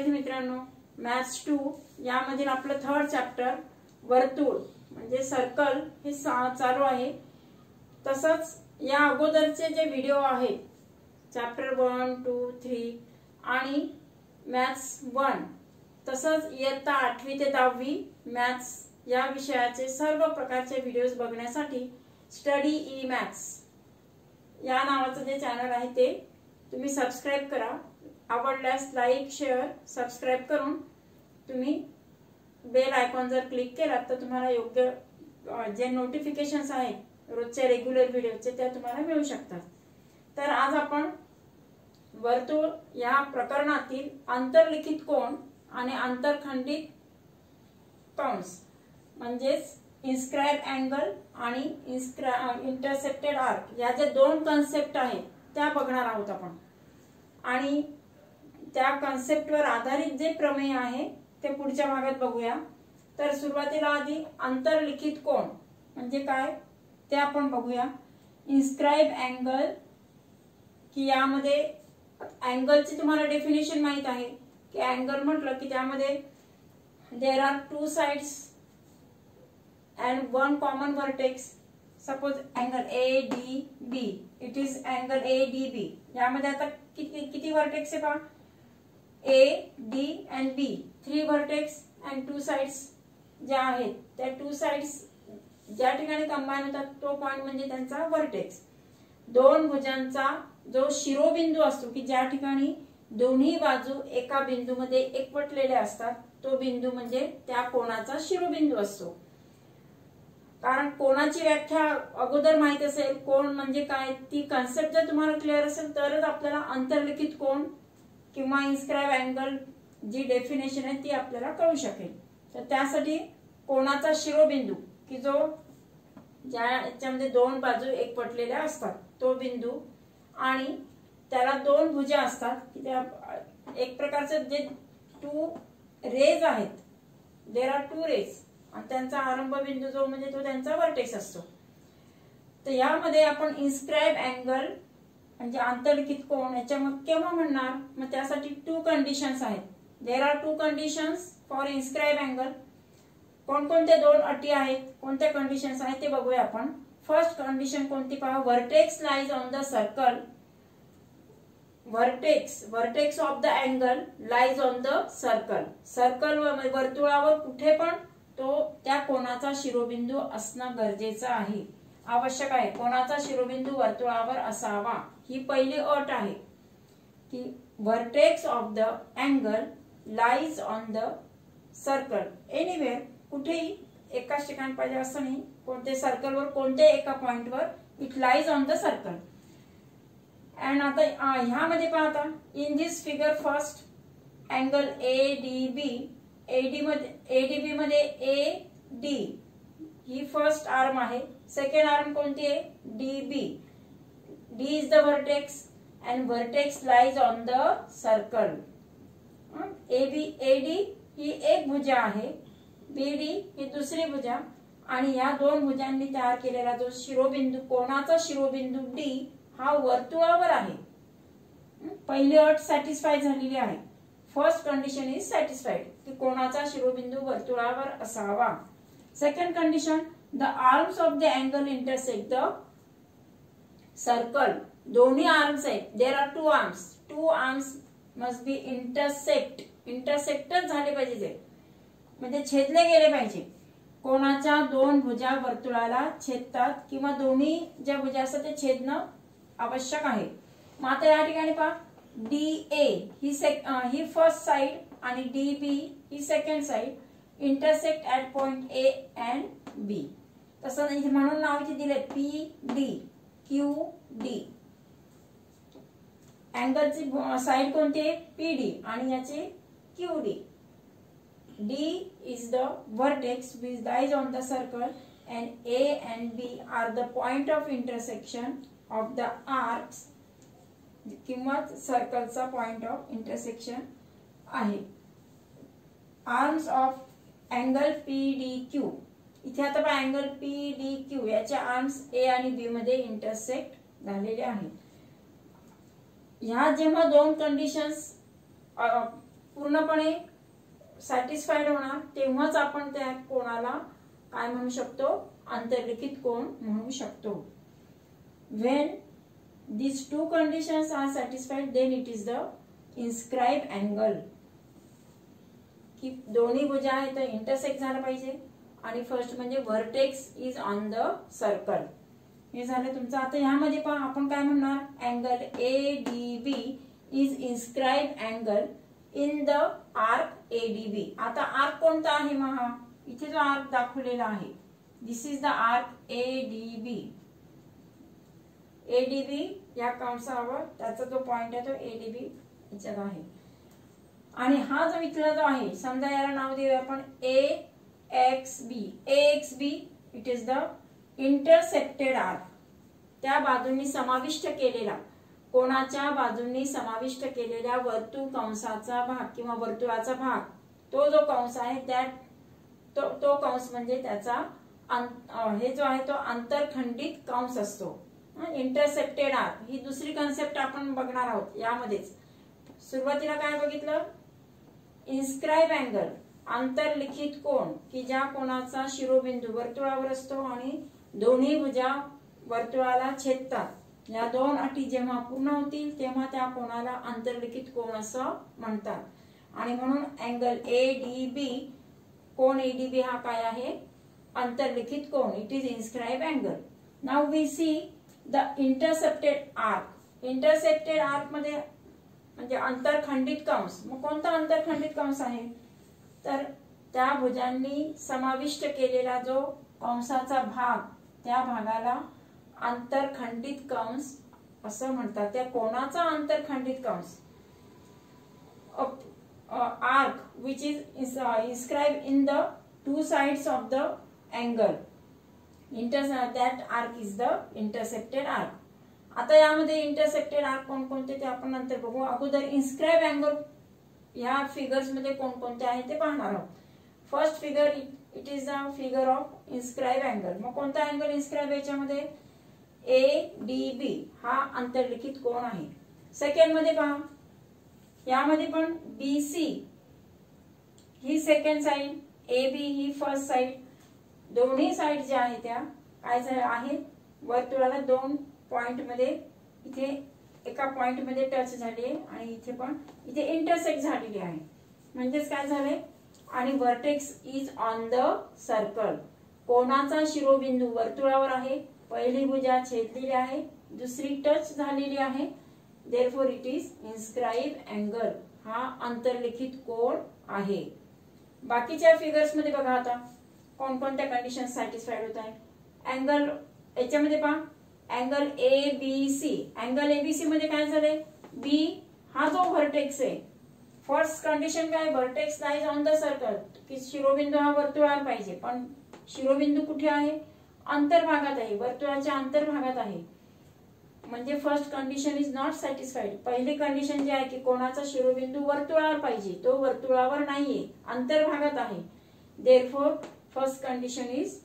विद्यार्थी मित्रांनो, मॅथ्स 2 यामधील आपलं थर्ड चॅप्टर वर्तुळ म्हणजे सर्कल हे चालू आहे। तसंच या अगोदरचे जे व्हिडिओ आहेत चॅप्टर 1 2 3 आणि मॅथ्स 1 तसंच इयत्ता 8वी ते 10वी मॅथ्स या विषयाचे सर्व प्रकारचे व्हिडिओज बघण्यासाठी स्टडी ई मॅथ्स या नावाचं जे चॅनल आहे ते तुम्ही सबस्क्राइब करा। आवडल्यास लाईक शेअर सबस्क्राइब करून तुम्ही बेल आयकॉन जर क्लिक केला तर तुम्हाला योग्य जे नोटिफिकेशन्स आहेत रोजच्या रेग्युलर व्हिडिओचे ते तुम्हाला मिळू शकतात। तर आज आपण वर्तुळ या प्रकरणातील आंतरलिखित कोन आणि आंतरखंडित कंस म्हणजेच इन्स्क्राइब अँगल आणि इंटरसेप्टेड आर्क या जे दोन कन्सेप्ट आहेत त्या बघणार आहोत आपण। आणि त्या कन्सेप्टवर आधारित जे प्रमेय आहे ते पुढच्या भागात बघूया। तर सुरुवातीला आधी आंतरलिखित कोन म्हणजे काय ते आपण बघूया। इन्स्क्राइब अँगल की यामध्ये अँगलची तुम्हाला डेफिनेशन माहित आहे की अँगल म्हटलं की त्यामध्ये there are two sides and one common vertex. Suppose angle ADB, it is angle ADB. यामध्ये आता किती वर्टेक्स आहे पहा, A, D and B, 3 vertex and 2 sides ज्या आहेत त्या 2 sides ज्या ठिकाणी कंबाईन होतात तो पॉइंट म्हणजे त्यांचा वर्टेक्स। दोन भुजांचा जो शिरोबिंदू असतो की ज्या ठिकाणी दोन्ही बाजू एका बिंदूमध्ये एकवटलेले असतात तो बिंदू म्हणजे त्या कोनाचा शिरोबिंदू असतो। कारण कोणाची व्याख्या अगोदर माहित असेल कोण म्हणजे काय ती कन्सेप्ट जर तुम्हाला क्लिअर असेल तरच आपल्याला आंतरलिखित कोन किंवा इन्स्क्राइब अँगल जी डेफिनेशन आहे ती आपल्याला कळू शकेल। तर त्यासाठी कोणाचा शिरोबिंदू की जो ज्याच्यामध्ये दोन बाजू एकवटलेल्या असतात तो बिंदू आणि त्याला दोन भुजा असतात की त्या एक प्रकारचे जे 2 रेज आहेत, देयर आर 2 रेज आणि त्यांचा आरंभ बिंदू जो म्हणजे तो त्यांचा वर्टेक्स असतो। तर यामध्ये आपण इन्स्क्राइब अँगल म्हणजे आंतरलिखित कोन याच्या मग केव्हा म्हणणार, मग त्यासाठी 2 कंडिशन्स आहेत। There are 2 conditions for inscribe angle. कोणकोणत्या 2 अटी आहेत, कोणत्या कंडिशन्स आहेत ते बघूया आपण। फर्स्ट कंडिशन कोणती पहा, vertex lies on the circle. Vertex of the angle lies on the circle. Circle वर्तुळावर कुठे पण तो त्या कोनाचा शिरोबिंदू असणं गरजेचं आहे, आवश्यक आहे। कोनाचा शिरोबिंदू वर्तुळावर असावा ही पहिली अट आहे की vertex of the angle lies on the circle anywhere, कुठेही एकाच ठिकाणी पाहिजे असं नाही, कोणते सर्कलवर कोणत्या एका पॉइंटवर it lies on the circle. And आता ह्यामध्ये पाहता in this figure first angle ADB मध्ये AD ही फर्स्ट आर्म आहे, सेकंड आर्म कोणती आहे DB। D is the vertex and vertex lies on the circle. AD ही एक भुजा आहे, BD ही दुसरी भुजा आणि या दोन भुजांनी तयार केलेला जो शिरोबिंदू कोनाचा शिरोबिंदू D हा वर्तुळावर आहे। पहिली अट सॅटिस्फाय झालेली आहे, फर्स्ट कंडिशन इज सॅटिस्फाइड की कोणाचा शिरोबिंदू वर्तुळावर असावा। Second condition, the arms of the angle intersect the circle. दोन्ही आर्म्स आहेत, there are 2 arms, 2 arms must be इंटरसेक्टच झाले पाहिजे म्हणजे छेदले गेले पाहिजे। कोणाच्या दोन भुजा वर्तुळाला छेदतात किंवा दोन्ही ज्या भुजा असतात ते छेदणं आवश्यक आहे। मात्र या ठिकाणी पहा DA ही फर्स्ट साइड आणि DB he second side intersect at point A and B। तसं म्हणून नाव इथे दिले PD QD। अँगलची साइड कोणती आहे PD आणि याची QD। D is the vertex which lies on the circle and A and B are the point of intersection of the arcs किंवा सर्कलचा पॉइंट ऑफ इंटरसेक्शन आहे। आर्म्स ऑफ अँगल PDQ, इथे आता angle PDQ याचे arms A आणि B मध्ये intersect झालेले आहेत। ह्या जेव्हा दोन कंडिशन्स पूर्णपणे सॅटिस्फाईड होणार तेव्हाच आपण त्या कोणाला काय म्हणू शकतो, अंतर्लिखित कोण म्हणू शकतो. When these two conditions are satisfied then it is the inscribed angle. की दोन्ही भुजा आहेत तर इंटरसेक्ट झाला पाहिजे आणि फर्स्ट म्हणजे vertex is on the circle. हे झालं तुमचं. आता यामध्ये पण आपण काय म्हणणार, angle ADB is inscribed angle in the arc ADB. आता आर्क कोणता आहे मग, हा इथे जो आर्क दाखवलेला आहे, this is the arc ADB. ADB या कंसावर त्याचा जो पॉइंट आहे तो ADB याच्यात आहे. आणि हा जो इथला जो आहे, समजा याला नाव देऊया आपण AXB. AXB it is the intercepted arc. त्या बाजूंनी समाविष्ट केलेला, कोणाच्या बाजूंनी समाविष्ट केलेल्या वर्तुळ कंसाचा भाग किंवा वर्तुळाचा भाग, तो जो कंस आहे त्या तो कंस म्हणजे त्याचा हे जो आहे तो आंतरखंडित कंस असतो. इंटरसेप्टेड आर्क ही दुसरी कन्सेप्ट आपण बघणार आहोत यामध्येच. सुरुवातीला काय बघितलं, इन्स्क्राइब अँगल, आंतरलिखित कोन, की ज्या कोणाचा शिरोबिंदू वर्तुळावर असतो आणि दोन्ही भुजा वर्तुळाला छेदतात. या दोन अटी जेव्हा पूर्ण होतील तेव्हा त्या कोणाला आंतरलिखित कोन असं म्हणतात. आणि म्हणून अँगल ADB, कोन ADB हा काय आहे, अंतरलिखित कोन. It is inscribe angle. Now we see the intercepted arc. Intercepted arc मध्ये म्हणजे अंतरखंडित कंस. मग कोणता अंतरखंडित कंस आहे, तर त्या भुजांनी समाविष्ट केलेला जो कंसाचा भाग, त्या भागाला अंतरखंडित कंस असं म्हणतात. त्या कोणाचा अंतरखंडित कंस, arc which is inscribe in the two sides of the angle. that arc is the intercepted arc. आता यामध्ये इंटरसेप्टेड आर्क कोणकोणते ते आपण नंतर बघू. अगोदर इन्स्क्राइब अँगल या फिगर्स मध्ये कोणकोणते आहे ते पाहणार आहोत. First figure it is the figure of inscribe angle. मग कोणता अँगल इन्स्क्राइब याच्यामध्ये, ADB हा अंतर्लिखित कोन आहे. सेकंड मध्ये पहा, यामध्ये पण BC ही सेकंड साइड, AB ही फर्स्ट साइड. दोन्ही साइड ज्या आहेत त्या काय आहेत, वर्तुळाला दोन पॉइंट मध्ये, इथे एका पॉइंट मध्ये टच झाली आहे आणि इथे पण इथे इंटरसेक्ट झालेली आहे. म्हणजेच काय झाले, आणि vertex is on the circle. कोणाचा शिरोबिंदू वर्तुळावर आहे, पहिली भुजा छेदलेली आहे, दुसरी टच झालेली आहे. Therefore it is inscribe angle. हा अंतर्लिखित कोन आहे. बाकीच्या फिगर्स मध्ये बघा आता कोणकोणत्या कंडिशन सॅटिस्फाईड होत आहे. अँगल याच्यामध्ये पहा, अँगल ABC. अँगल ABC मध्ये काय झाले, B हा जो व्हर्टेक्स आहे, फर्स्ट कंडिशन काय, vertex lies on the circle, की शिरोबिंदू हा वर्तुळावर पाहिजे. पण शिरोबिंदू कुठे आहे, अंतर्भागात आहे, वर्तुळाच्या अंतर्भागात आहे. म्हणजे first condition is not satisfied. पहिली कंडिशन जी आहे की कोणाचा शिरोबिंदू वर्तुळावर पाहिजे, तो वर्तुळावर नाहीये, अंतर्भागात आहे. देअरफॉर फर्स्ट कंडिशन इज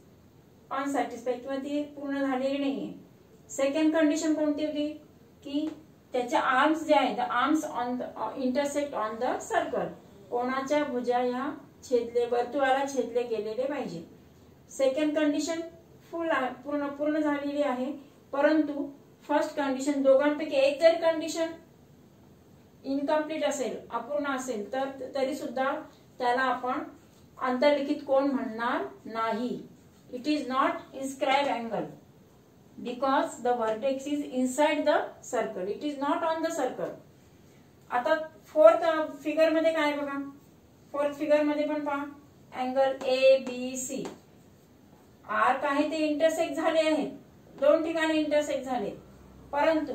अनसॅटिस्फाईड, किंवा ती पूर्ण झालेली नाहीये. सेकंड कंडिशन कोणती होती, की त्याच्या आर्म्स जे आहेत, arms on the intersect on the circle. कोणाच्या भुजा या छेदले वर्तुळाला छेदले गेलेले पाहिजे. सेकंड कंडिशन पूर्ण झालेली आहे. परंतु फर्स्ट कंडिशन, दोघांपैकी एक जर कंडिशन इनकम्प्लीट असेल, अपूर्ण असेल, तर तरी सुद्धा त्याला आपण अंतर्लिखित कोन म्हणणार नाही. It is not inscribe angle because the vertex is inside the circle. It is not on the circle. आता फोर्थ फिगर मध्ये काय बघा, फोर्थ फिगर मध्ये पण पहा, अँगल ABC. आर्क आहे ते इंटरसेक्ट झाले आहेत, दोन ठिकाणी इंटरसेक्ट झाले, परंतु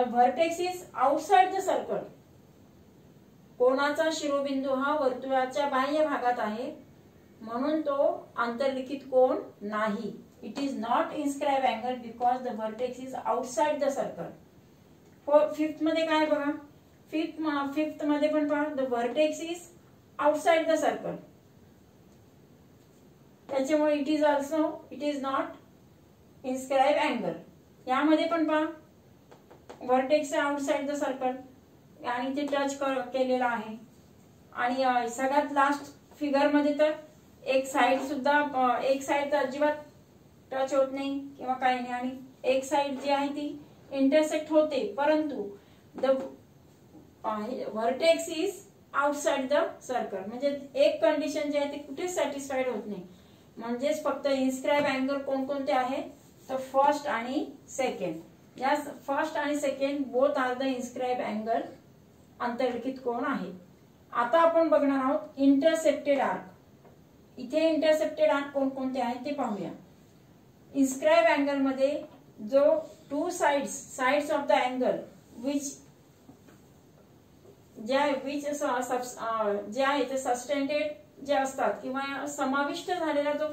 vertex is outside the circle. कोणाचा शिरोबिंदू हा वर्तुळाच्या बाह्य भागात आहे, म्हणून तो अंतर्लिखित कोन नाही. It is not inscribe angle because the vertex is outside the circle. Fifth मध्ये काय बघा, फिफ्थ मध्ये पण पहा, the vertex is outside the circle. त्याच्यामुळे it is not inscribe angle. यामध्ये पण पहा, व्हर्टेक्स आउटसाइड द सर्कल. आणि ते टच केलेला आहे. आणि सगळ्यात लास्ट फिगर मध्ये तर एक साइड तर अजिबात टच होत नाही किंवा काही नाही, आणि एक साइड जी आहे ती इंटरसेक्ट होते, परंतु the vertex is outside the circle. म्हणजे एक कंडिशन जी आहे ती कुठेच सॅटिस्फाईड होत नाही. म्हणजेच फक्त इन्स्क्राइब अँगल कोणकोणते आहेत तर फर्स्ट आणि सेकंड. या फर्स्ट आणि second both are the inscribe angle, अंतर्लिखित कोण आहेत. आता आपण बघणार आहोत इंटरसेप्टेड आर्क. इथे इंटरसेप्टेड आर्क कोणकोणते आहेत ते पाहूया. इन्स्क्राइब अँगल मध्ये जो two sides of the angle which जे आहे ते सबटेंडेड जे असतात किंवा समाविष्ट झालेला जो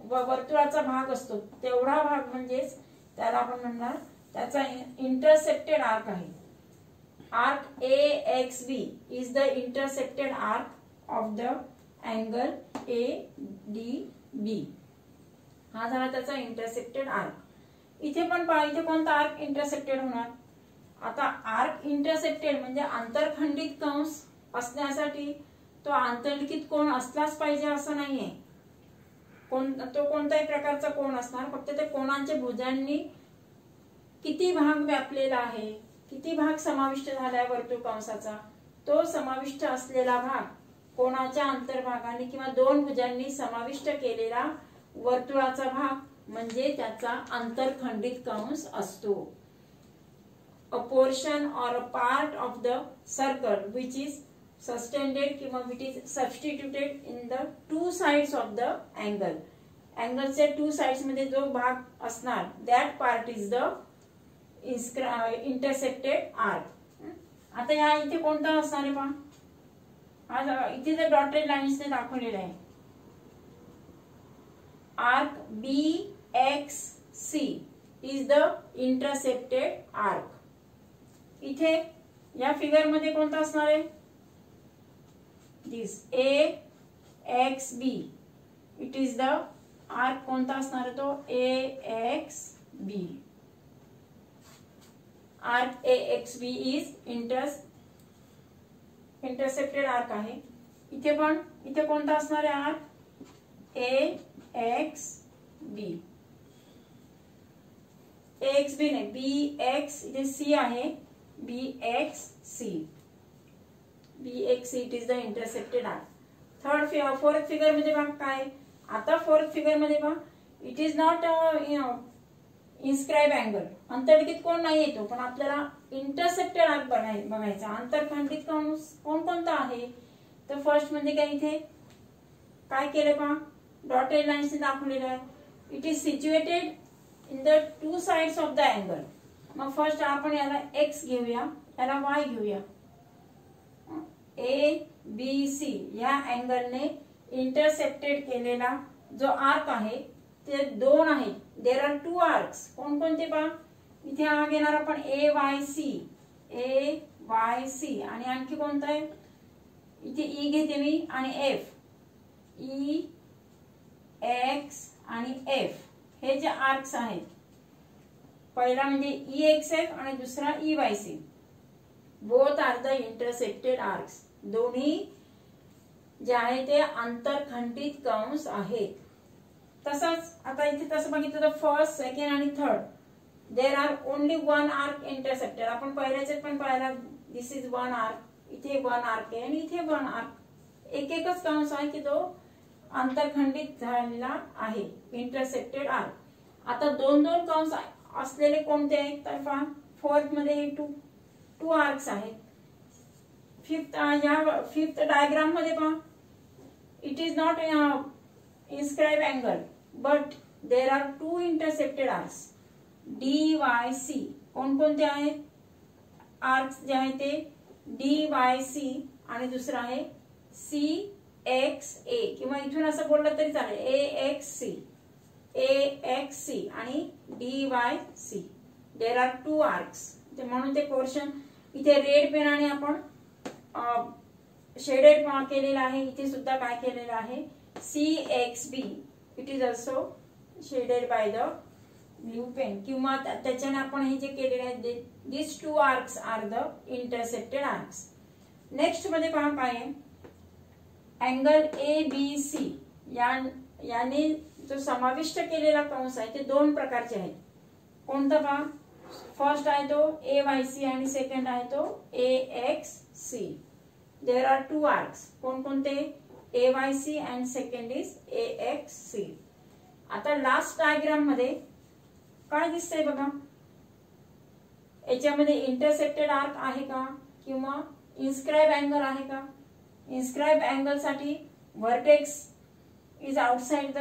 वर्तुळाचा भाग असतो तेवढा भाग म्हणजेच त्याला आपण म्हणणार त्याचा इंटरसेप्टेड आर्क आहे. Arc AXB is the intercepted arc of the angle ADB. हा झाला त्याचा इंटरसेप्टेड आर्क. इथे पण पहा, इथे कोणता आर्क इंटरसेप्टेड होणार. आता आर्क इंटरसेप्टेड म्हणजे आंतरखंडित कंस असण्यासाठी तो आंतरलिखित कोण असलाच पाहिजे असं नाहीये. तो कोणत्याही प्रकारचा कोण असणार, फक्त त्या कोणांच्या भुजांनी किती भाग व्यापलेला आहे, किती भाग समाविष्ट झालाय वर्तुळ कंसाचा, तो समाविष्ट असलेला भाग कोणाच्या अंतर्भागाने किंवा दोन भुजांनी समाविष्ट केलेला वर्तुळाचा भाग म्हणजे त्याचा आंतरखंडित कंस असतो. A portion or a part of the circle which is subtended किंवा which is substituted in the two sides of the angle. अँगलच्या टू साइड्स मध्ये जो भाग असणार that part is the intersected arc. आता या इथे कोणता असणार आहे पहा. हा इथे जर डॉटेड लाईन्स ने दाखवलेला आहे. Arc BXC is the intercepted arc. इथे या फिगर मध्ये कोणता असणार आहे दिस AXB. It is the arc कोणता असणार आहे तो AXB. Arc AXB is intercepted arc आहे. इथे कोणता असणार आहे आर्क AXB. AXB नाही BX, इथे C आहे BXC. It is the intercepted arc. Fourth figure मध्ये पहा काय. आता फोर्थ फिगर मध्ये पहा, it is not inscribe angle, अंतर्लिखित कोण नाही येतो, पण आपल्याला इंटरसेप्टेड आर्क बघायचा. आंतरखंडित कोणता आहे तर फर्स्ट म्हणजे काय, इथे काय केलं पहा, डॉटेड लाईन्स दाखवलेलं आहे. It is situated in the two sides of the angle. मग फर्स्ट आपण याला X घेऊया, याला Y घेऊया. ABC या अँगलने इंटरसेप्टेड केलेला जो आर्क आहे ते दोन आहेत. देर आर टू आर्क्स. कोणकोणते पहा, इथे हा घेणार आपण AYC आणि आणखी कोणता आहे इथे E घेते मी आणि F. EX आणि F हे जे आर्क्स आहेत, पहिला म्हणजे EXF आणि दुसरा EYC. Both are the intercepted arcs. दोन्ही जे आहे ते आंतरखंडित कंस आहेत. तसंच आता इथे तसं बघितलं तर फर्स्ट, सेकंड आणि third there are only one arc intercepted. आपण पहिल्याचे पण पाहिला, दिस इज वन आर्क, इथे वन आर्क आहे आणि इथे वन आर्क. एकच कंस आहे की तो आंतरखंडित झालेला आहे, इंटरसेप्टेड आर्क. आता दोन कंस असलेले कोणते आहेत तर पहा, फोर्थ मध्ये हे टू आर्क्स आहेत. फिफ्थ डायग्राम मध्ये पहा, it is not inscribe angle but there are two intercepted arcs DYC. कोणकोणते आहेत आर्क्स जे आहेत ते DYC आणि दुसरा आहे CXA किंवा इथून असं बोललं तरी चालेल AXC आणि DYC. There are two arcs. म्हणून ते पोर्शन इथे रेड पेनाने आपण शेडेड केलेला आहे. इथे सुद्धा काय केलेलं आहे CXB. It is also shaded by the blue pen किंवा त्याच्याने आपण हे जे केलेले आहे this two arcs are the intersected arcs. Next मध्ये पहा काय आहे, अँगल ABC याने जो समाविष्ट केलेला कंस आहे ते दोन प्रकारचे आहेत. कोणता पहा, फर्स्ट आहे तो AYC आणि सेकंड आहे तो AXC. There are two arcs. कोणकोणते, AYC and second is AXC. आता लास्ट डायग्राम मध्ये काय दिसतंय बघा, याच्यामध्ये इंटरसेक्टेड आर्क आहे का किंवा इन्स्क्राइब अँगल आहे का. इन्स्क्राइब अँगल साठी vertex is outside the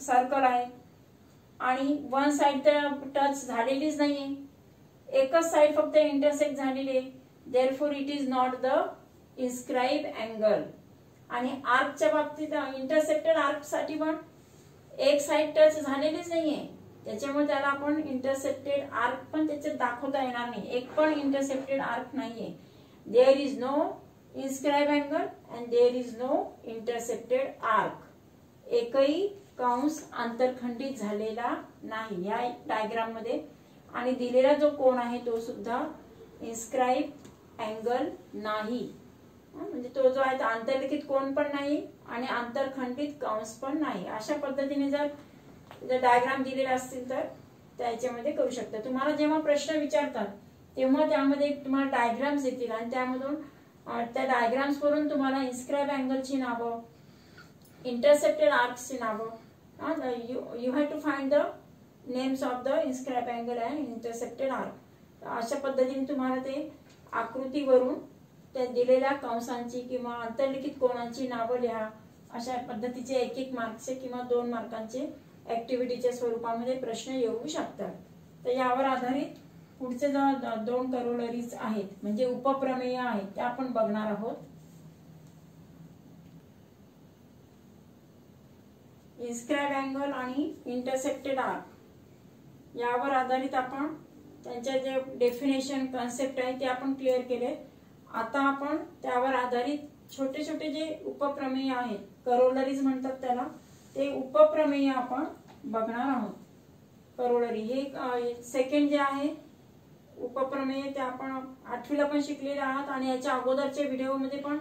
circle आहे आणि वन साइड तर टच झालेलीच नाहीये, एकच साइड फक्त इंटरसेक्ट झालेली आहे. Therefore it is not the inscribe angle. आणि आर्कच्या बाबतीत इंटरसेक्टेड आर्क साठी पण एक साइड टच झालेलीच नाहीये, त्याच्यामुळे त्याला आपण इंटरसेक्टेड आर्क पण त्याच्यात दाखवता येणार नाही. एक पण इंटरसेक्टेड आर्क नाहीये. There is no inscribe angle and there is no intersected arc. एकही कंस आंतरखंडित झालेला नाही या डायग्राम मध्ये. आणि दिलेला जो कोन आहे तो सुद्धा इन्स्क्राइब अँगल नाही. म्हणजे तो जो आहे आंतरलिखित कोन पण नाही आणि आंतरखंडित कंस पण नाही. अशा पद्धतीने जर डायग्राम दिलेले असतील तर त्याच्यामध्ये करू शकता. तुम्हाला जेव्हा प्रश्न विचारतात तेव्हा त्यामध्ये तुम्हाला डायग्राम्स येतील आणि त्यामधून त्या डायग्राम्स वरून तुम्हाला इन्स्क्राइब अँगलची नावं, इंटरसेक्टेड आर्क्सची नावं, you have to find the names of the inscribed angle and intersected arc. अशा पद्धतीने तुम्हाला ते आकृतीवरून त्या दिलेल्या कंसांची किंवा आंतरलिखित कोनांची नावं लिहा. अशा पद्धतीचे एक एक मार्क्सचे किंवा 2 मार्कांचे ऍक्टिव्हिटीच्या स्वरूपामध्ये प्रश्न येऊ शकतात. तर यावर आधारित पुढचे जो 2 करोलरीज आहेत म्हणजे उपप्रमेय आहेत ते आपण बघणार आहोत. इन्स्क्राइब अँगल आणि इंटरसेक्टेड आर्क यावर आधारित आपण त्यांच्या जे डेफिनेशन कन्सेप्ट आहे ते आपण क्लिअर केले. आता आपण त्यावर आधारित छोटे छोटे जे उपप्रमेय आहेत, करोलरीज म्हणतात त्याला, ते उपप्रमेय आपण बघणार आहोत. करोलरी हे सेकंड जे आहे उपप्रमेय ते आपण 8वीला पण शिकलेले आहात आणि याच्या अगोदरच्या व्हिडिओ मध्ये पण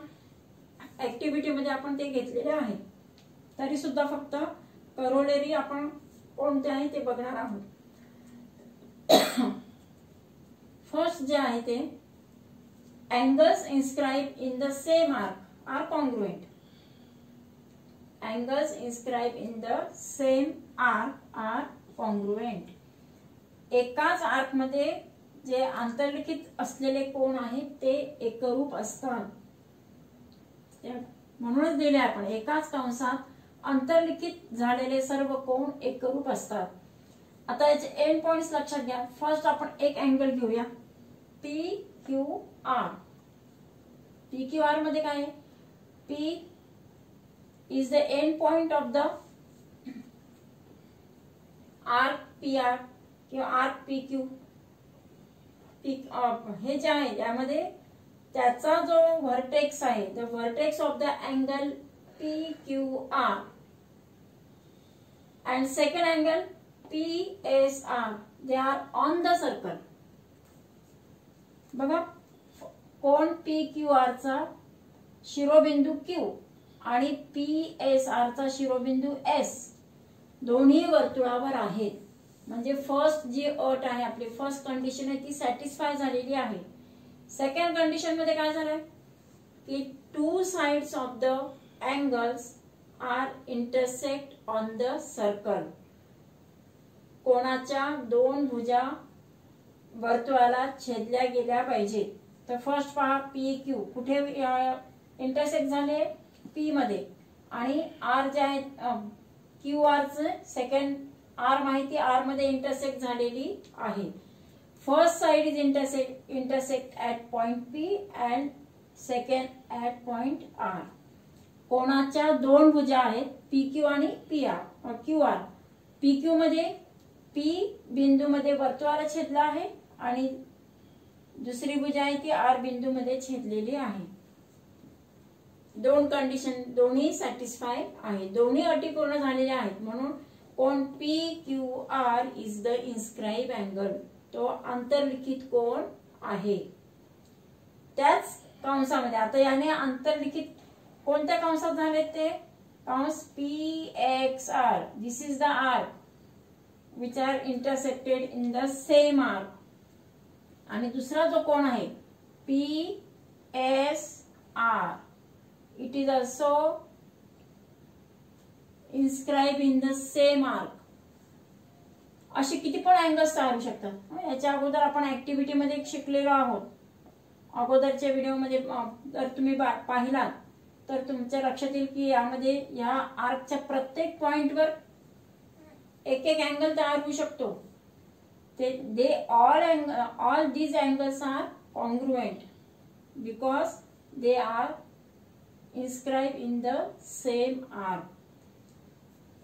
ऍक्टिव्हिटी मध्ये आपण ते घेतलेले आहे. तरी सुद्धा फक्त करोलरी आपण कोणते आहे ते बघणार आहोत. फर्स्ट जे आहे ते angles inscribed in the same arc are congruent. Angles inscribed in the same arc are congruent. एकाच आर्क मध्ये जे आंतरलिखित असलेले कोन आहेत ते एकरूप असतात. म्हणूनच दिले आपण एकाच कंसात अंतर्लिखित झालेले सर्व कोन एकरूप असतात. आता याचे एंड पॉइंट्स लक्षात घ्या. फर्स्ट आपण एक अँगल घेऊया PQR. PQR मध्ये काय आहे, P is the end point of the arc PR किंवा arc PQ. हे जे आहे यामध्ये त्याचा जो व्हर्टेक्स आहे, the vertex of the angle PQR and second angle PSR, they are on the circle. बघा कोण PQR चा शिरोबिंदू Q आणि PSR चा शिरोबिंदू S दोन्ही वर्तुळावर आहेत. म्हणजे फर्स्ट जी अट आहे आपली, फर्स्ट कंडिशन आहे ती सॅटिस्फाय झालेली आहे. सेकंड कंडिशन मध्ये काय झालंय की 2 sides of the angles are intersect on the circle. कोणाच्या 2 भुजा वर्तुळाला छेदल्या गेल्या पाहिजेत. तर फर्स्ट पहा PQ कुठे इंटरसेक्ट झाले, P मध्ये, आणि R जे आहे QR चे सेकंड R माहिती R मध्ये इंटरसेक्ट झालेली आहे. First side is intersect at point P and second at point R. कोणाच्या 2 भुजा आहेत PQ आणि QR. PQ मध्ये P बिंदू मध्ये वर्तुळाला छेदला आहे आणि दुसरी भुजा आहे ती R बिंदू मध्ये छेदलेली आहे. 2 कंडिशन दोन्ही सॅटिस्फाय आहे, दोन्ही अटी पूर्ण झालेल्या आहेत. म्हणून कोण PQR PQR is the inscribe angle. तो अंतर्लिखित कोन आहे. त्याच कंसामध्ये आता याने अंतर्लिखित कोणत्या कंसात झाले ते कंस PXR. This is the arc which are intersected in the same arc. आणि दुसरा जो कोण आहे PSR. It is also inscribe in the same arc. असे किती पण अँगल्स तयार होऊ शकतात. याच्या अगोदर आपण ऍक्टिव्हिटी मध्ये शिकलेलो आहोत. अगोदरच्या व्हिडिओमध्ये जर तुम्ही पाहिलात तर तुमच्या लक्षात येईल की यामध्ये या आर्कच्या प्रत्येक पॉइंटवर एक एक अँगल तयार होऊ शकतो. They all these angles are congruent because they are inscribe in the same arc.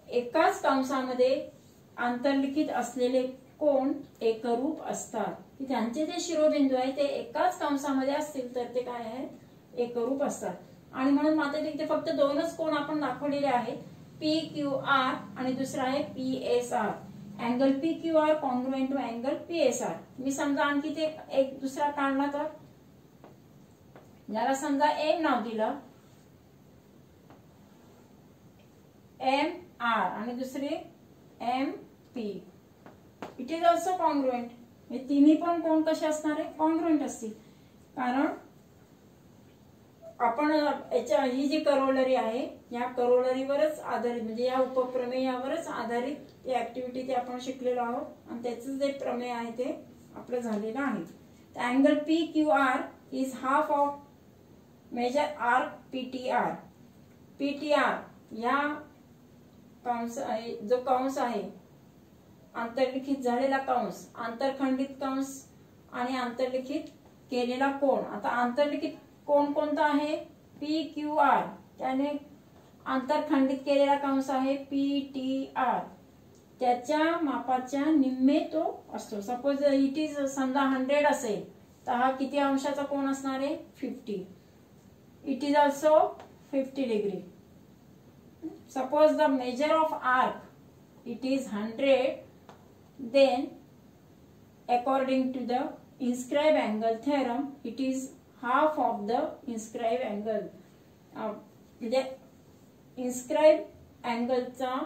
एकाच कंसामध्ये अंतर्लिखित असलेले कोन एकरूप असतात. त्यांचे जे शिरोबिंदू आहे ते एकाच कंसामध्ये असतील तर ते काय आहे एकरूप असतात. आणि म्हणून मात्र इथे फक्त दोनच कोन आपण दाखवलेले आहेत PQR आणि दुसरा आहे PSR. Angle PQR congruent to angle PSR. मी समजा आणखी ते एक दुसरा काढला तर याला समजा M नाव दिलं MR आणि दुसरे MP. It is also congruent. हे तिन्ही पण कोण कसे असणार आहे कॉन्ग्रुएंट असतील. कारण आपण ही जी करोलरी आहे या करोलरीवरच आधारित म्हणजे या उपप्रमेयावरच आधारित ही ऍक्टिव्हिटी ते आपण शिकलेलो आहोत आणि त्याचं जे प्रमेय आहे ते आपलं झालेलं आहे. तर angle PQR is half of major arc PTR. PTR या कंस जो कंस आहे अंतर्लिखित झालेला कंस, आंतरखंडित कंस आणि आंतरलिखित केलेला कोन. आता आंतरलिखित कोन कोणता आहे PQR. त्याने आंतरखंडित केलेला कंस आहे PTR. त्याच्या मापाच्या निम्मे तो असतो. सपोज इट इज समजा 100 असेल तर हा किती अंशाचा कोन असणार आहे 50. It is also 50 degree. Suppose the measure of arc it is 100. Then according to the inscribed angle theorem it is half of the inscribed angle. म्हणजे inscribed angle चा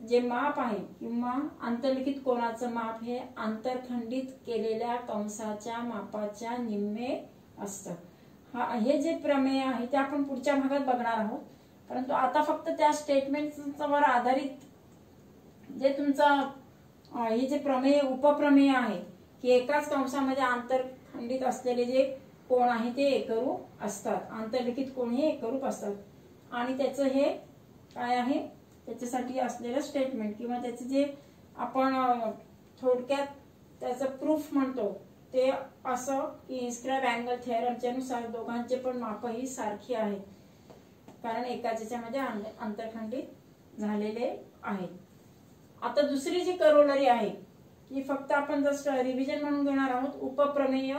जे माप आहे किंवा अंतर्लिखित कोनाचं माप हे आंतरखंडित केलेल्या कंसाच्या मापाच्या निम्मे असतं. हे जे प्रमेय आहे ते आपण पुढच्या भागात बघणार आहोत. परंतु आता फक्त त्या स्टेटमेंटवर आधारित जे तुमचा हे जे प्रमेय उपप्रमेय आहे की एकाच कंसामध्ये आंतरखंडित असलेले जे कोण आहे ते एकरूप असतात. आंतरलिखित कोण हे एकरूप असतात. आणि त्याचं हे काय आहे त्याच्यासाठी असलेलं स्टेटमेंट किंवा त्याचे जे आपण थोडक्यात त्याचं प्रूफ म्हणतो ते असं की इन्स्क्राईब अँगल थेरमच्या नुसार दोघांचे पण माप ही सारखी आहेत कारण एकाच याच्यामध्ये आंतरखंडित झालेले आहेत. आता दुसरी जी करोलरी आहे ही फक्त आपण जस्ट रिव्हिजन म्हणून घेणार आहोत. उपप्रमेय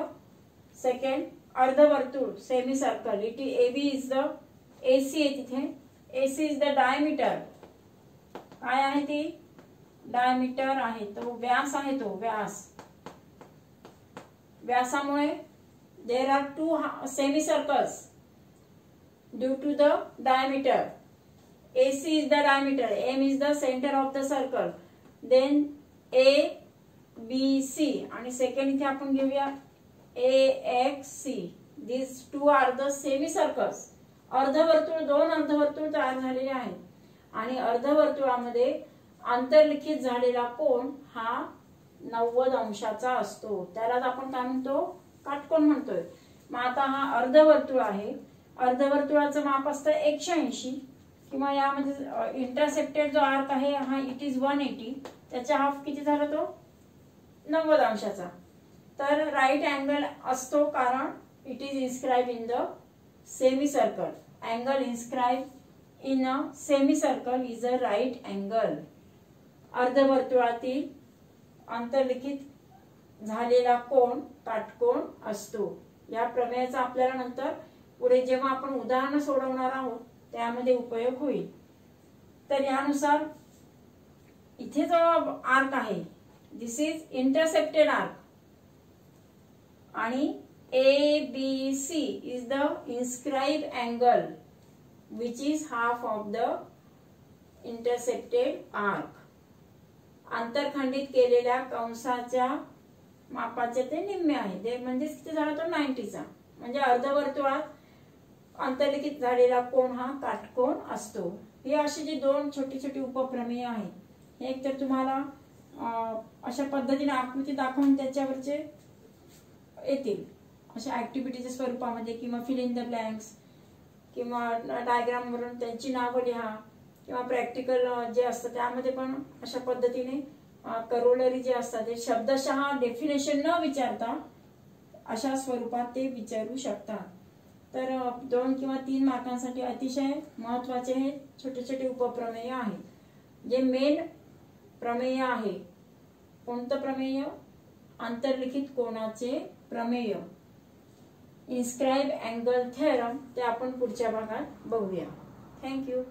सेकंड अर्धवर्तुळ semi circle. It AB is the AC आहे तिथे. AC is the diameter. काय आहे ती डायमीटर आहे तो व्यास आहे तो व्यास. व्यासामुळे there are 2 semi circles due to the diameter. AC is the diameter, M is the center of the circle, then ABC आणि सेकंड इथे आपण घेऊया AXC. These two are the semicircles. अर्धवर्तुळ दोन अर्धवर्तुळ तयार झालेले आहेत आणि अर्धवर्तुळामध्ये आंतरलिखित झालेला कोन हा 90 अंशाचा असतो. त्यालाच आपण काय म्हणतो काटकोन म्हणतोय. मग आता हा अर्धवर्तुळ आहे. अर्धवर्तुळाचं माप असतं 180 किंवा यामध्ये इंटरसेप्टेड जो आर्क आहे हा इट इज 180. त्याचा हाफ किती झाला तो 90 अंशाचा. तर राईट अँगल असतो कारण it is inscribe in the semi circle. Angle inscribe in a semi circle is a right angle. अर्धवर्तुळातील आंतरलिखित झालेला कोन काटकोन असतो. या प्रमेयाचा आपल्याला नंतर पुढे जेव्हा आपण उदाहरण सोडवणार आहोत त्यामध्ये उपयोग होईल. तर यानुसार इथे जो आर्क आहे दिस इज इंटरसेप्टेड आर्क आणि ABC is the inscribe angle which is half of the intercepted arc. आंतरखंडित केलेल्या कंसाच्या मापाचे ते निम्मे आहे, ते म्हणजे किती झाला तो 90चा. म्हणजे अर्धवर्तुळात आंतरलिखित झालेला कोन हा काटकोन असतो. हे अशी जी दोन छोटी छोटी उपप्रमेय आहेत, हे एक तर तुम्हाला अशा पद्धतीने आकृती दाखवून त्याच्यावरचे येतील अशा ऍक्टिव्हिटीच्या स्वरूपामध्ये, किंवा फिल इन द ब्लँक्स, किंवा डायग्राम वरून त्यांची नावं लिहा, किंवा प्रॅक्टिकल जे असतं त्यामध्ये पण अशा पद्धतीने करोलरी जे असतात ते शब्दशः डेफिनेशन न विचारता अशा स्वरूपात ते विचारू शकतात. तर 2 किंवा 3 मार्कांसाठी अतिशय महत्त्वाचे हे छोटे छोटे उपप्रमेय आहेत. जे मेन प्रमेय आहे, कोणतं प्रमेय? आंतरलिखित कोनाचे प्रमेय, इन्स्क्राइब अँगल थेरम, ते आपण पुढच्या भागात बघूया. थँक्यू.